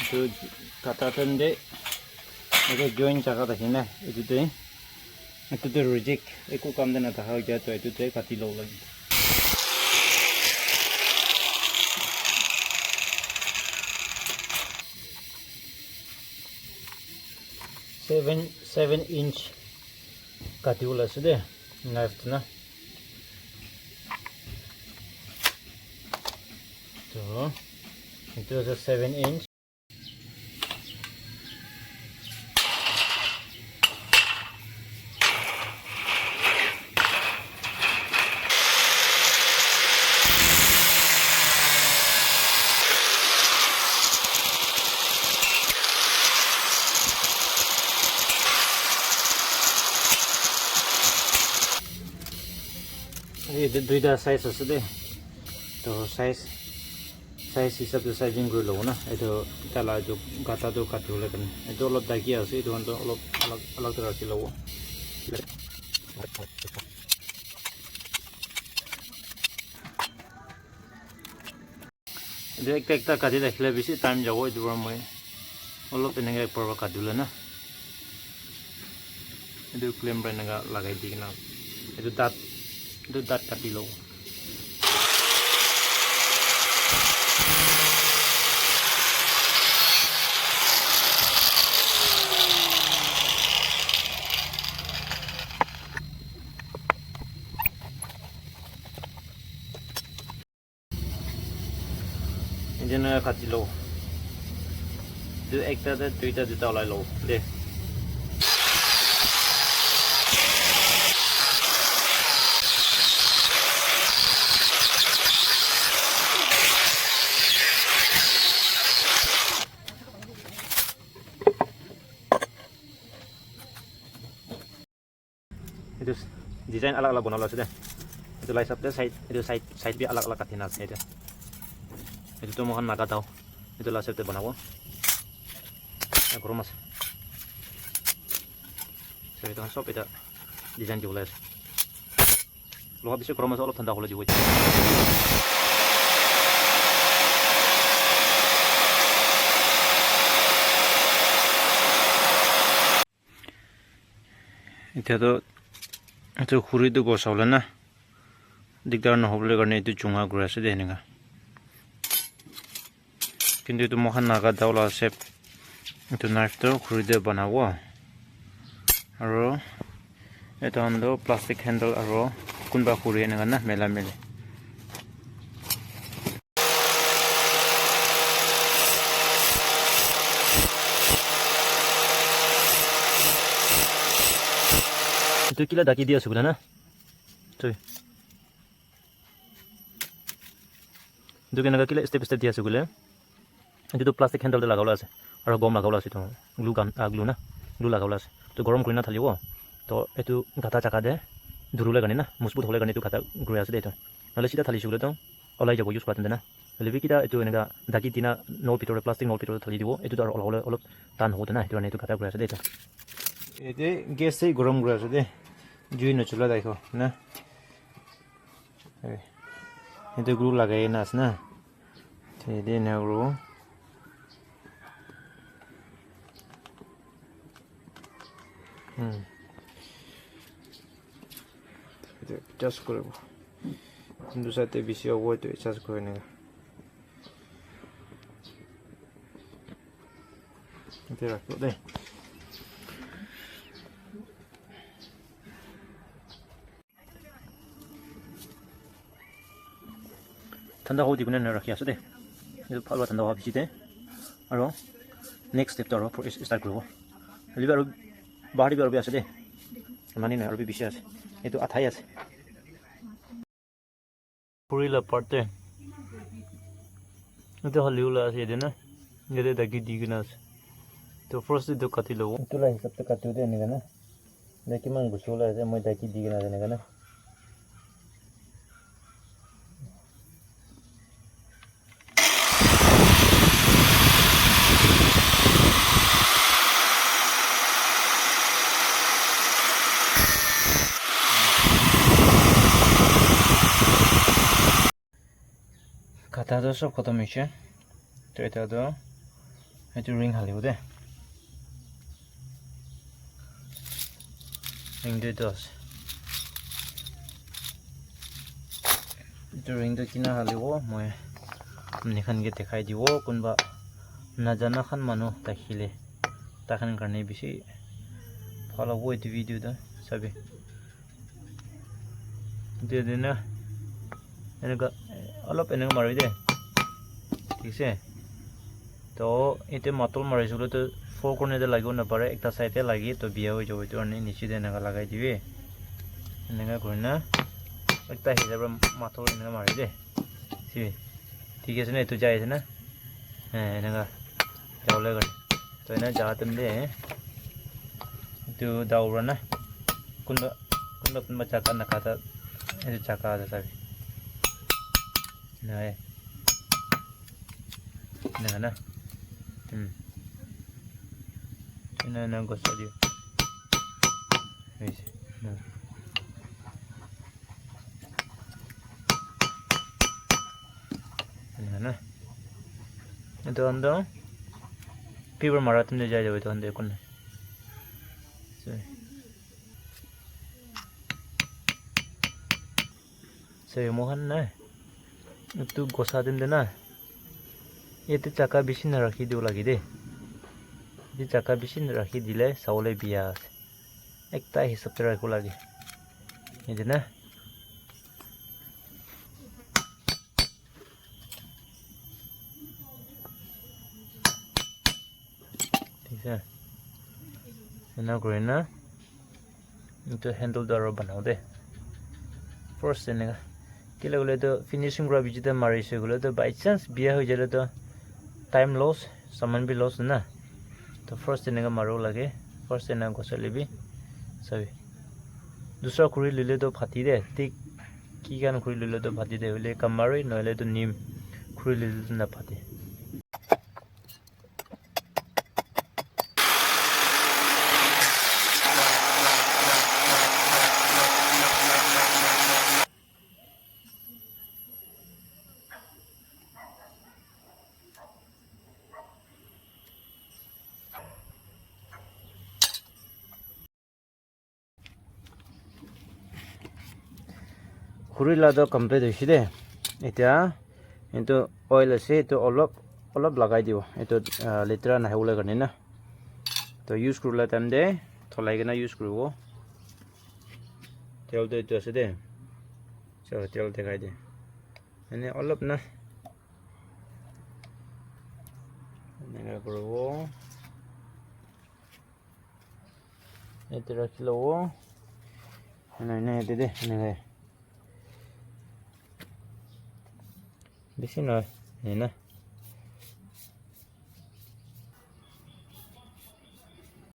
그 같았는데 이거 join 작아다 했네. 이때 reject एको काम देना था हो गया तो इते काटी लो लगी 7 inch काटी वाला से दे नाइफ ना तो itu 7 inch ये दुईटा साइज আছে দে তো সাইজ হিসাবে সাইজিং কৰি লও না এটো তালা जो গাটাটো কাটিলে কেন এটো অলপ দাগি আছে এটো অলপ আলাদা ৰাখি লও এটো একটা কাটি ৰাখিলে বেছি টাইম যাব এটো মই অলপ এনেকৈ পৰবা কাটিলে না এটো ক্লেম এনেকৈ লগাই দি না এটো দাঁত কাটি লও ইঞ্জিন কাটি লও একটা দুইটা ওলাই লও দে itu desain alak-alak bonol sudah itu lain sabda side bi alak-alak katina itu tuh mohon naga tahu itu lah sabda bonawo ya kromas so itu shop itu desain juga lo habis kromas olop tanda holo juga itu tuh itu khuri itu gosawla na dikdar na hoble garne itu chunga gura ase de nenga kintu itu mohan naga dawla shape itu knife to khuri de banawo aro eta ando plastic handle aro kunba khuri nenga na mela mele itu kila daki dia sebelah na cuy itu kena kila step dia sebelah itu tuh plastik handle de lagaula ase aro gom lagaula ase to glue na glue lagaula ase to gorom kurina thalibo to etu gata chaka de durule gane na musbut hole gane tu gata grue ase de to nale sida thali sugule to olai jabo use kratende na lebi kita itu enega daki tina no pitore plastic no pitore thali dibo etu aro olop tan hoda na etu ane tu gata grue ase de to ete gas sei gorom grue ase de जुई न चुला देखो ना ये तो glue लगाए ना ना ते ना glue itu just kore tentu saja bisa awal itu just kore nih itu rakyat deh tanda ho dibune na rakhi ase de itu phalwa tanda ho bisi de aro next step to aro start koribo liba aro bahari bi ase de mani na aro bi bisi ase itu athai ase puri la parte itu haliula ase de na jede dagi digna ase to first itu kati lo itu la hisab te kati de ni na deki man gusula ase moi dagi digna ase na kata to sob khatam hoise to eta to এইটো ring হালিব দে ৰিংটো এইটো আছে এইটো ৰিংটো কিনা হালিব মই আপোনালোকে দেখাই দিব কোনোবা নাজানা খান মানুহ দেখিলে তাখান কাৰণে বেছি ভাল হ'ব এইটো ভিডিঅ'টো চাবি এইটো না এনেকুৱা অলপ এনেকুৱা মাৰি দে ঠিক আছে তো এতিয়া মাতল মাৰিছিলোঁ তো ফ'ৰ কৰ্ণাৰতে লাগিব নাপাৰে একটা চাইডে লাগি তো বিয়া হৈ যাব এইটো কাৰণে নিচেতে এনেকুৱা লগাই দিবি এনেকুৱা কৰি না একটা হিচাপে মাতল এনেকুৱা মাৰি দে ঠিক আছে না এইটো যাই আছে না এনেকুৱা যাবলৈ কৰি তো এনে যাওঁতে দে এইটো দাউৰা না কোনোবা চাকা নাখাতা এইটো চাকা আছে চাবি নাই এনেকুৱা না এনে গছাই দিওঁ হৈছে এনেকুৱা না itu ando pibar marathon de jaya itu ando kon saya mohan na itu gosa din de na itu chaka bisin rakhi diu lagi de di chaka bisin rakhi dile saule biya ekta hisab te rakhu lagi ini na এনা কৰি না এইটো হেণ্ডেলটো আৰু বনাওঁ day first এনেকা কেলে গ'লে তো finishing কৰা বিজিতে মাৰিছে গ'লে তো বাই চান্স বিয়া হৈ যালে তো টাইম লছ সামান বি লছ না তো ফাৰ্ষ্ট এনেকা মাৰিব লাগে ফাৰ্ষ্ট এনেকা গছাই লিবি চাবি দুসৰা খুৰি লিলে তো ফাটি দে ঠিক কি কাৰণে খুৰি লিলে তো ফাটি দে হ'লে কাম মাৰি নহ'লে তো নিম খুৰি লিলে তো নাফাটে খুৰি লাদা কমপ্লিট হৈছে দে এতিয়া এইটো অইল আছে এইটো অলপ লগাই দিব এইটো লেতেৰা নাহিবলৈ কাৰণে না তো ইউজ কৰিলে টাইম দে থলাই কিনে ইউজ কৰিব তেলটো এইটো আছে দে তেল দেখাই দে এনে অলপ না এনেকৈ কৰিব এইটো ৰাখি ল'ব এনে এইটো দে এনেকৈ বেছি নহয় না